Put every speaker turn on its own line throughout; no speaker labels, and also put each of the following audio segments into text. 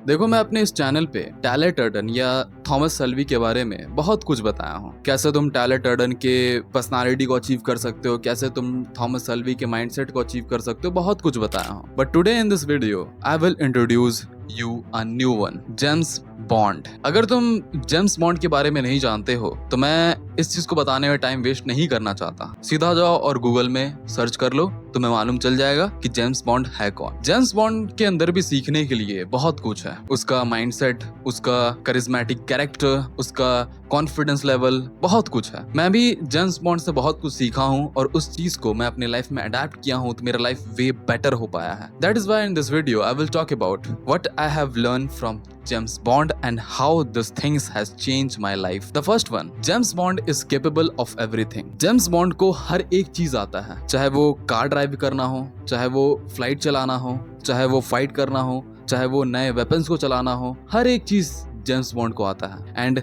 देखो, मैं अपने इस चैनल पे टायलर टर्टन या थॉमस सेल्वी के बारे में बहुत कुछ बताया हूँ। कैसे तुम टायलर टर्टन के पर्सनालिटी को अचीव कर सकते हो, कैसे तुम थॉमस सेल्वी के माइंडसेट को अचीव कर सकते हो, बहुत कुछ बताया हूँ। But today in this video I will introduce you a new one, James bond. अगर तुम जेम्स बॉन्ड के बारे में नहीं जानते हो तो मैं इस चीज को बताने में टाइम वेस्ट नहीं करना चाहता। सीधा जाओ और गूगल में सर्च कर लो, तुम्हें मालूम चल जाएगा कि जेम्स बॉन्ड है कौन। जेम्स बॉन्ड के अंदर भी सीखने के लिए बहुत कुछ है। उसका माइंडसेट, उसका करिज्मेटिक कैरेक्टर, उसका कॉन्फिडेंस लेवल, बहुत कुछ है। मैं भी जेम्स बॉन्ड से बहुत कुछ सीखा हूँ और उस चीज को मैं अपने लाइफ में अडेप्ट किया हूँ तो मेरा लाइफ वे बेटर हो पाया है। That is why in this video I will talk about what I have learn from James Bond and how these things has changed my life. The first one, James Bond is capable of everything. James Bond को हर एक चीज आता है, चाहे वो car drive करना हो, चाहे वो फ्लाइट चलाना हो, चाहे वो फाइट करना हो, चाहे वो नए वेपन्स को चलाना हो, हर एक चीज जेम्स बॉन्ड को आता है। And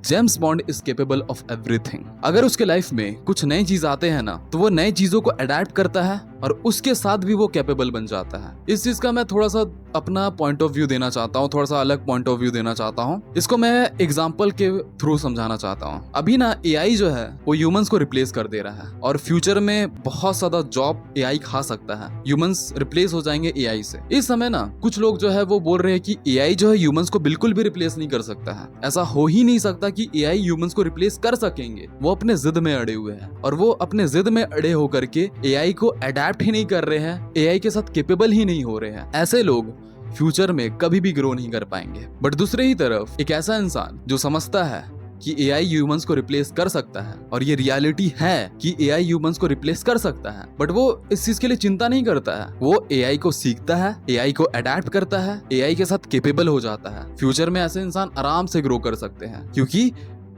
James bond is capable of everything. अगर उसके लाइफ में कुछ नई चीज आते हैं ना तो वो नई चीजों को अडेप्ट करता है और उसके साथ भी वो कैपेबल बन जाता है। इस चीज का मैं थोड़ा सा अपना पॉइंट ऑफ व्यू देना चाहता हूँ, थोड़ा सा अलग पॉइंट ऑफ व्यू देना चाहता हूँ। इसको मैं एग्जांपल के थ्रू समझाना चाहता हूँ। अभी ना एआई जो है वो ह्यूमंस को रिप्लेस कर दे रहा है और फ्यूचर में बहुत ज्यादा जॉब एआई खा सकता है। ह्यूमंस रिप्लेस हो जाएंगे एआई से। इस समय ना कुछ लोग जो है वो बोल रहे हैं कि एआई जो है ह्यूमंस को बिल्कुल भी रिप्लेस नहीं कर सकता है। ऐसा हो ही नहीं सकता कि एआई ह्यूमंस को रिप्लेस कर सकेंगे। वो अपने जिद में अड़े हुए हैं और वो अपने जिद में अड़े होकर के एआई को अडेप्ट ही नहीं कर रहे हैं, एआई के साथ केपेबल ही नहीं हो रहे हैं। ऐसे लोग फ्यूचर में कभी भी ग्रो नहीं कर पाएंगे। बट दूसरे ही तरफ एक ऐसा इंसान जो समझता है कि एआई ह्यूमंस को रिप्लेस कर सकता है और ये रियलिटी है कि एआई ह्यूमंस को रिप्लेस कर सकता है, बट वो इस चीज के लिए चिंता नहीं करता है। वो एआई को सीखता है, एआई को अडेप्ट करता है, एआई के साथ केपेबल हो जाता है। फ्यूचर में ऐसे इंसान आराम से ग्रो कर सकते हैं क्योंकि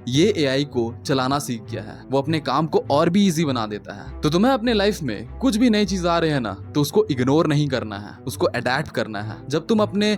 ये एआई को चलाना सीख गया है। वो अपने काम को और भी इजी बना देता है। तो तुम्हें अपने लाइफ में कुछ भी नई चीज आ रहे हैं ना तो उसको इग्नोर नहीं करना है, उसको अडेप्ट करना है। जब तुम अपने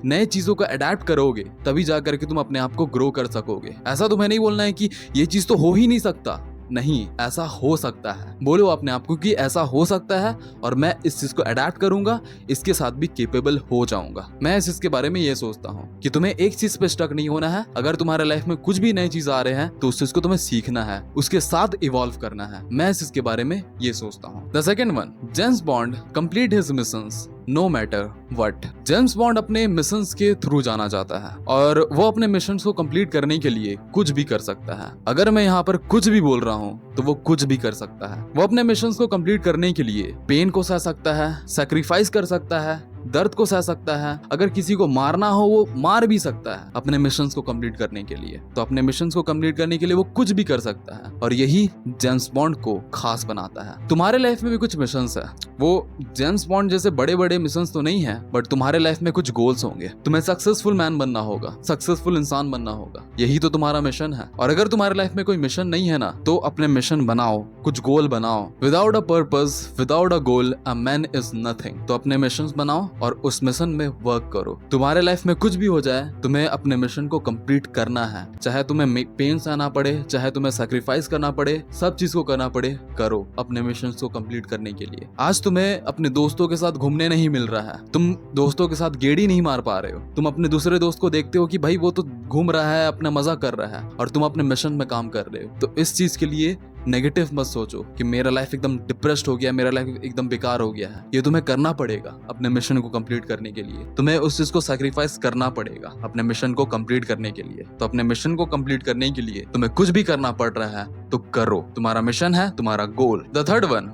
नए चीजों को अडेप्ट करोगे तभी जा करके तुम अपने आप को ग्रो कर सकोगे। ऐसा तुम्हें नहीं बोलना है कि ये चीज तो हो ही नहीं सकता। नहीं, ऐसा हो सकता है। बोलो अपने आप को कि ऐसा हो सकता है और मैं इस चीज को अडेप्ट करूंगा, इसके साथ भी केपेबल हो जाऊंगा। मैं इस चीज के बारे में ये सोचता हूँ कि तुम्हें एक चीज पे स्टक नहीं होना है। अगर तुम्हारे लाइफ में कुछ भी नई चीज आ रहे हैं तो उस चीज को तुम्हें सीखना है, उसके साथ इवॉल्व करना है। मैं इस चीज के बारे में ये सोचता हूँ। The second one, James Bond complete his missions no matter what. James Bond अपने मिशंस के थ्रू जाना चाहता है और वो अपने मिशंस को कंप्लीट करने के लिए कुछ भी कर सकता है। अगर मैं यहाँ पर कुछ भी बोल रहा हूँ तो वो कुछ भी कर सकता है। वो अपने मिशंस को कंप्लीट करने के लिए पेन को सह सकता है, सैक्रिफाइस कर सकता है, दर्द को सह सकता है। अगर किसी को मारना हो वो मार भी सकता है अपने मिशंस को कंप्लीट करने के लिए। तो अपने मिशंस को कंप्लीट करने के लिए वो कुछ भी कर सकता है और यही जेम्स बॉन्ड को खास बनाता है। तुम्हारे लाइफ में भी कुछ मिशंस है। वो जेम्स बॉन्ड जैसे बड़े बड़े मिशंस तो नहीं है, बट तुम्हारे लाइफ में कुछ गोल्स होंगे। तुम्हें सक्सेसफुल मैन बनना होगा, सक्सेसफुल इंसान बनना होगा। यही तो तुम्हारा मिशन है। और अगर तुम्हारे लाइफ में कोई मिशन नहीं है ना तो अपने मिशन बनाओ, कुछ गोल बनाओ। Without a purpose, without a goal, a man is nothing. तो अपने मिशंस बनाओ और उस मिशन में वर्क करो। तुम्हारे लाइफ में कुछ भी हो जाए, तुम्हें अपने मिशन को कंप्लीट करना है। चाहे तुम्हें पेन सहना पड़े, चाहे तुम्हें सैक्रिफाइस करना पड़े, सब चीज को करना पड़े, करो अपने मिशन को कंप्लीट करने के लिए। आज तुम्हें अपने दोस्तों के साथ घूमने नहीं मिल रहा है, तुम दोस्तों के साथ गेड़ी नहीं मार पा रहे हो। तुम अपने दूसरे दोस्त को देखते हो कि भाई वो तो घूम रहा है, अपना मजा कर रहा है और तुम अपने मिशन में काम कर रहे हो। तो इस चीज के लिए नेगेटिव मत सोचो कि मेरा लाइफ एकदम डिप्रेस्ड हो गया, मेरा लाइफ एकदम बेकार हो गया है। ये तुम्हें करना पड़ेगा अपने मिशन को कंप्लीट करने के लिए। तुम्हें उस चीज को सैक्रिफाइस करना पड़ेगा अपने मिशन को कंप्लीट करने के लिए। तो अपने मिशन को कंप्लीट करने के लिए तुम्हें कुछ भी करना पड़ रहा है तो करो। तुम्हारा मिशन है, तुम्हारा goal. The third one,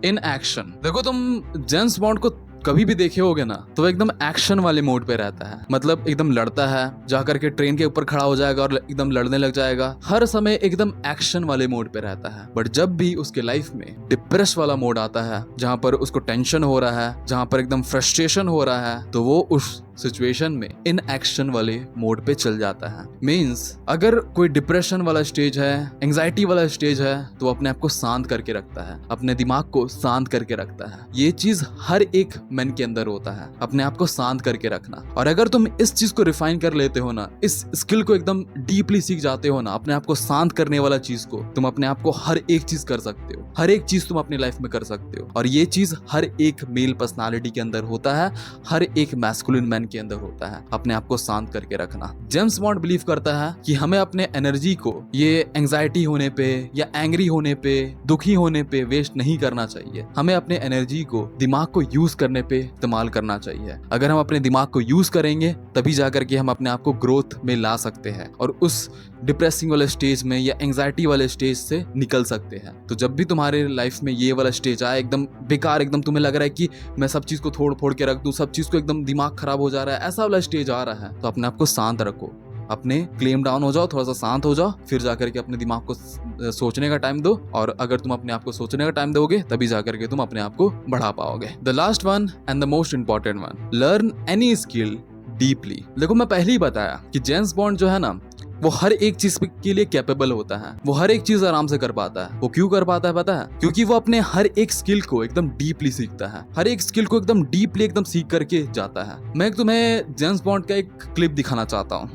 in action. देखो, तुम जेम्स बॉन्ड को कभी भी देखे होगे ना तो एकदम एक्शन वाले मोड पे रहता है। मतलब एकदम लड़ता है, जाकर के ट्रेन के ऊपर खड़ा हो जाएगा और एकदम लड़ने लग जाएगा। हर समय एकदम एक्शन वाले मोड पे रहता है। बट जब भी उसके लाइफ में डिप्रेस वाला मोड आता है, जहां पर उसको टेंशन हो रहा है, जहां पर एकदम फ्रस्ट्रेशन हो रहा है, तो वो उस सिचुएशन में इन एक्शन वाले मोड पे चल जाता है। मींस अगर कोई डिप्रेशन वाला स्टेज है, एंजाइटी वाला स्टेज है, तो अपने आप को शांत करके रखता है, अपने दिमाग को शांत करके रखता है। ये चीज हर एक मन के अंदर होता है, अपने आप को शांत करके रखना। और अगर तुम इस चीज को रिफाइन कर लेते हो ना, इस स्किल को एकदम डीपली सीख जाते हो ना, अपने आप को शांत करने वाला चीज को, तुम अपने आप को हर एक चीज कर सकते हो। हर एक चीज तुम अपनी लाइफ में कर सकते हो और ये चीज हर एक मेल पर्सनालिटी के अंदर होता है, हर एक मैस्कुलिन मैन मन के अंदर होता है, अपने आप को शांत करके रखना। जेम्स बॉन्ड बिलीव करता है कि हमें अपने एनर्जी को ये एंजाइटी होने पे या एंग्री होने पे, दुखी होने पे वेस्ट नहीं करना चाहिए। हमें अपने एनर्जी को दिमाग को यूज करने पे इस्तेमाल करना चाहिए। अगर हम अपने दिमाग को यूज करेंगे तभी जाकर के हम अपने आप को ग्रोथ में ला सकते हैं और उस डिप्रेसिंग वाले स्टेज में या एंजाइटी वाले स्टेज से निकल सकते हैं। तो जब भी तुम्हारे लाइफ में ये वाला स्टेज आए, एकदम बेकार, एकदम तुम्हें लग रहा है कि मैं सब चीज को तोड़ फोड़ के रख दूं, सब चीज को एकदम दिमाग खराब हो जा रहा है, ऐसा वाला स्टेज आ रहा है, तो अपने आप को शांत रखो, अपने क्लेम डाउन हो जाओ, थोड़ा सा शांत हो जाओ, फिर जाकर के अपने दिमाग को सोचने का टाइम दो। और अगर तुम अपने आप को सोचने का टाइम दोगे तभी जाकर के तुम अपने आप को बढ़ा पाओगे। The last one and the most important one, learn any skill deeply. देखो मैं पहले ही बताया कि जेम्स बॉन्ड जो है ना, वो हर एक चीज के लिए कैपेबल होता है, वो हर एक चीज आराम से कर पाता है। वो क्यों कर पाता है पता है? क्योंकि वो अपने हर एक स्किल को एकदम डीपली सीखता है, हर एक स्किल को एकदम डीपली एकदम सीख करके जाता है। मैं तुम्हें जेम्स बॉन्ड का एक क्लिप दिखाना चाहता हूँ।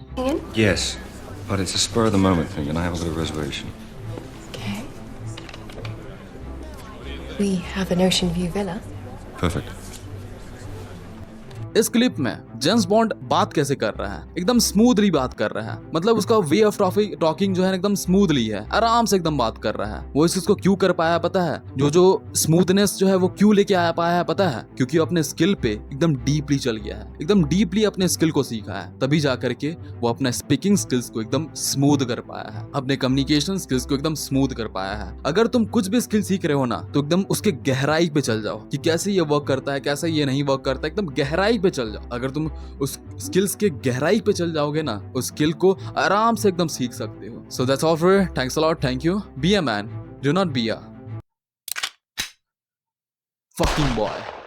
Yes, but it's a spur of the moment thing and I have a little reservation.
Okay. We have an Ocean View villa.
Perfect.
इस क्लिप में जेम्स बॉन्ड बात कैसे कर रहा है, एकदम स्मूथली बात कर रहा है। मतलब उसका वे ऑफ टॉकिंग जो है एकदम स्मूथली है, आराम से एकदम बात कर रहा है। वो इस चीज को क्यों कर पाया पता है? जो स्मूथनेस जो है वो क्यों लेके आया पाया है पता है? क्योंकि अपने स्किल पे एकदम डीपली चल गया है, एकदम डीपली अपने स्किल को सीखा है, तभी जाकर के वो अपने स्पीकिंग स्किल्स को एकदम स्मूथ कर पाया है, अपने कम्युनिकेशन स्किल्स को एकदम स्मूथ कर पाया है। अगर तुम कुछ भी स्किल सीख रहे हो ना, तो एकदम उसके गहराई पे चल जाओ कि कैसे ये वर्क करता है, कैसे ये नहीं वर्क करता, एकदम गहराई पे चल जाओ। अगर तुम उस स्किल्स के गहराई पे चल जाओगे ना, उस स्किल को आराम से एकदम सीख सकते हो। So that's all for, thanks a lot, thank you. Be a man, do not be a fucking boy.